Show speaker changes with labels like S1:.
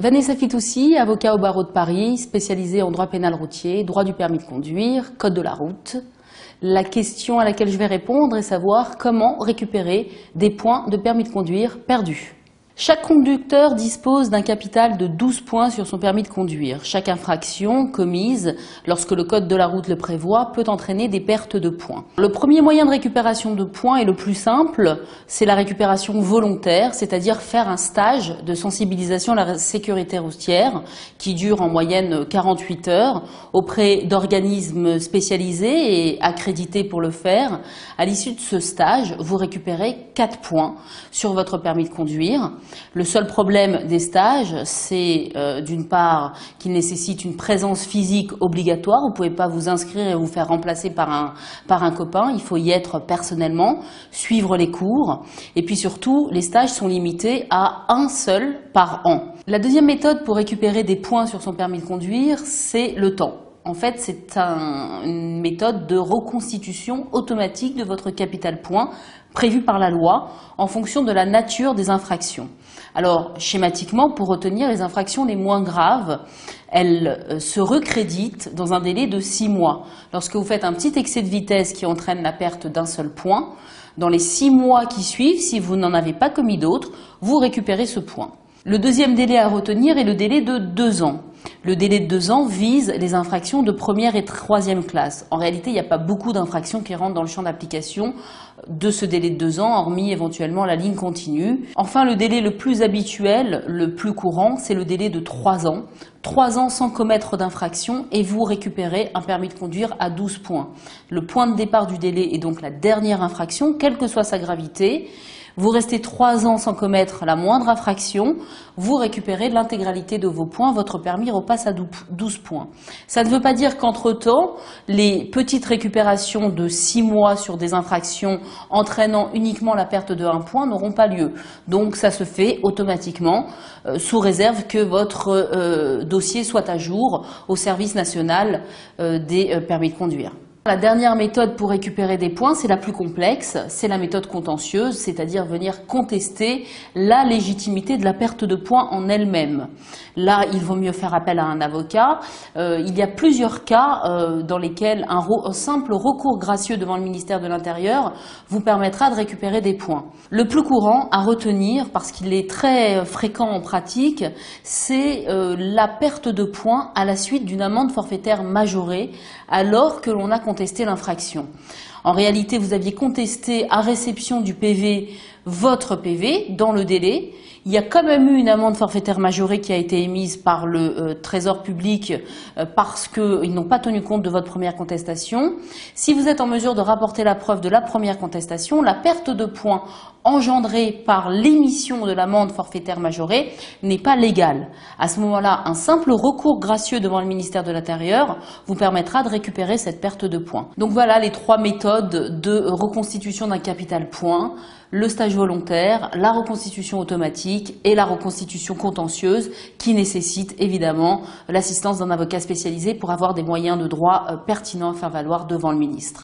S1: Vanessa Fitoussi, avocat au barreau de Paris, spécialisée en droit pénal routier, droit du permis de conduire, code de la route. La question à laquelle je vais répondre est savoir comment récupérer des points de permis de conduire perdus. Chaque conducteur dispose d'un capital de 12 points sur son permis de conduire. Chaque infraction commise, lorsque le code de la route le prévoit, peut entraîner des pertes de points. Le premier moyen de récupération de points est le plus simple, c'est la récupération volontaire, c'est-à-dire faire un stage de sensibilisation à la sécurité routière qui dure en moyenne 48 heures auprès d'organismes spécialisés et accrédités pour le faire. À l'issue de ce stage, vous récupérez 4 points sur votre permis de conduire. Le seul problème des stages, c'est d'une part qu'il nécessite une présence physique obligatoire. Vous ne pouvez pas vous inscrire et vous faire remplacer par un copain. Il faut y être personnellement, suivre les cours. Et puis surtout, les stages sont limités à un seul par an. La deuxième méthode pour récupérer des points sur son permis de conduire, c'est le temps. En fait, c'est une méthode de reconstitution automatique de votre capital points prévue par la loi en fonction de la nature des infractions. Alors, schématiquement, pour retenir les infractions les moins graves, elles se recréditent dans un délai de 6 mois. Lorsque vous faites un petit excès de vitesse qui entraîne la perte d'un seul point, dans les 6 mois qui suivent, si vous n'en avez pas commis d'autres, vous récupérez ce point. Le deuxième délai à retenir est le délai de 2 ans. Le délai de 2 ans vise les infractions de première et troisième classe. En réalité, il n'y a pas beaucoup d'infractions qui rentrent dans le champ d'application de ce délai de 2 ans, hormis éventuellement la ligne continue. Enfin, le délai le plus habituel, le plus courant, c'est le délai de 3 ans. 3 ans sans commettre d'infraction et vous récupérez un permis de conduire à 12 points. Le point de départ du délai est donc la dernière infraction, quelle que soit sa gravité. Vous restez 3 ans sans commettre la moindre infraction, vous récupérez l'intégralité de vos points, votre permis repasse à 12 points. Ça ne veut pas dire qu'entre-temps, les petites récupérations de 6 mois sur des infractions entraînant uniquement la perte de 1 point n'auront pas lieu. Donc ça se fait automatiquement, sous réserve que votre dossier soit à jour au service national des permis de conduire. La dernière méthode pour récupérer des points, c'est la plus complexe, c'est la méthode contentieuse, c'est-à-dire venir contester la légitimité de la perte de points en elle-même. Là, il vaut mieux faire appel à un avocat. Il y a plusieurs cas dans lesquels un simple recours gracieux devant le ministère de l'Intérieur vous permettra de récupérer des points. Le plus courant à retenir, parce qu'il est très fréquent en pratique, c'est la perte de points à la suite d'une amende forfaitaire majorée alors que l'on a contesté l'infraction. En réalité, vous aviez contesté à réception du PV votre PV dans le délai. Il y a quand même eu une amende forfaitaire majorée qui a été émise par le Trésor public parce qu'ils n'ont pas tenu compte de votre première contestation. Si vous êtes en mesure de rapporter la preuve de la première contestation, la perte de points engendrée par l'émission de l'amende forfaitaire majorée n'est pas légale. À ce moment-là, un simple recours gracieux devant le ministère de l'Intérieur vous permettra de récupérer cette perte de points. Donc voilà les 3 méthodes de reconstitution d'un capital point: le stage volontaire, la reconstitution automatique et la reconstitution contentieuse qui nécessite évidemment l'assistance d'un avocat spécialisé pour avoir des moyens de droit pertinents à faire valoir devant le ministre.